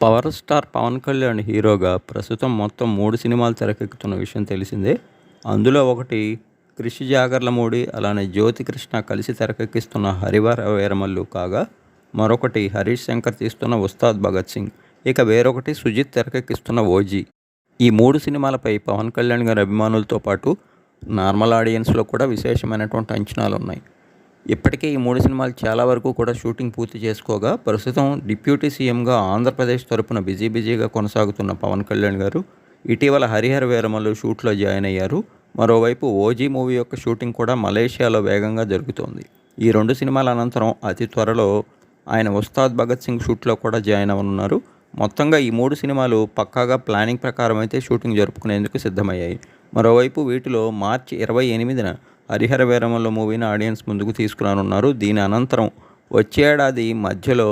Power star Pawan Kalyan హీరోగా ప్రస్తుతం మొత్తం 3 సినిమాలు తెరకెక్కుతున్న విషయం తెలిసిందే. అందులో ఒకటి 'క్రిష్ జాగర్లమూడి' అలానే జ్యోతి కృష్ణ కలిసి తెరకెక్కిస్తున్న 'హరిహర వీరమల్లు' కాగా, మరొకటి హరీష్ శంకర్ తీస్తున్న 'ఉస్తాద్ భగత్ సింగ్', ఇక వేరొకటి సుజిత్ తెరకెక్కిస్తున్న 'ఓజీ'. ఈ 3 సినిమాలపై పవన్ కళ్యాణ్ గారి అభిమానులతో పాటు నార్మల్ ఆడియన్స్లో కూడా విశేషమైనటువంటి అంచనాలున్నాయి. ఇప్పటికే ఈ 3 సినిమాలు చాలా వరకు కూడా షూటింగ్ పూర్తి చేసుకోగా, ప్రస్తుతం డిప్యూటీ సీఎంగా ఆంధ్రప్రదేశ్ తరపున బిజీగా కొనసాగుతున్న పవన్ కళ్యాణ్ గారు ఇటీవల 'హరిహర వీరమల్లు' షూట్లో జాయిన్ అయ్యారు. మరోవైపు 'ఓజీ' మూవీ యొక్క షూటింగ్ కూడా మలేషియాలో వేగంగా జరుగుతోంది. ఈ 2 సినిమాల అనంతరం అతి త్వరలో ఆయన 'ఉస్తాద్ భగత్ సింగ్' షూట్లో కూడా జాయిన్ అవ్వనున్నారు. మొత్తంగా ఈ 3 సినిమాలు పక్కాగా ప్లానింగ్ ప్రకారం అయితే షూటింగ్ జరుపుకునేందుకు సిద్ధమయ్యాయి. మరోవైపు వీటిలో మార్చి 28న 'హరిహర వీరమల్లు' మూవీని ఆడియన్స్ ముందుకు తీసుకురానున్నారు. దీని అనంతరం వచ్చే ఏడాది మధ్యలో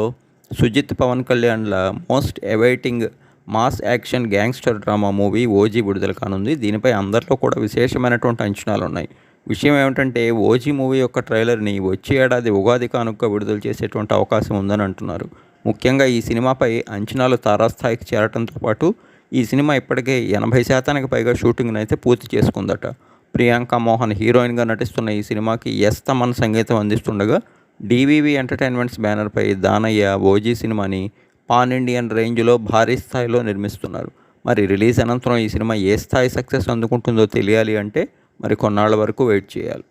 సుజిత్, పవన్ కళ్యాణ్ల most awaiting mass action gangster drama movie 'OG' విడుదల కానుంది. దీనిపై అందరిలో కూడా విశేషమైనటువంటి అంచనాలు ఉన్నాయి. విషయం ఏమిటంటే 'ఓజీ' మూవీ యొక్క ట్రైలర్ని వచ్చే ఏడాది ఉగాది కానుకగా విడుదల చేసేటువంటి అవకాశం ఉందని అంటున్నారు. ముఖ్యంగా ఈ సినిమాపై అంచనాలు తారాస్థాయికి చేరడంతో పాటు ఈ సినిమా ఇప్పటికే 80% పైగా షూటింగ్ను అయితే పూర్తి చేసుకుందట. ప్రియాంక మోహన్ హీరోయిన్గా నటిస్తున్న ఈ సినిమాకి ఎస్ తమన్ సంగీతం అందిస్తుండగా, డివివి ఎంటర్టైన్మెంట్స్ బ్యానర్పై దానయ్య 'ఓజీ' సినిమాని పాన్ ఇండియన్ రేంజ్లో భారీ స్థాయిలో నిర్మిస్తున్నారు. మరి రిలీజ్ అనంతరం ఈ సినిమా ఏ స్థాయి సక్సెస్ అందుకుంటుందో తెలియాలి అంటే మరి కొన్నాళ్ల వరకు వెయిట్ చేయాలి.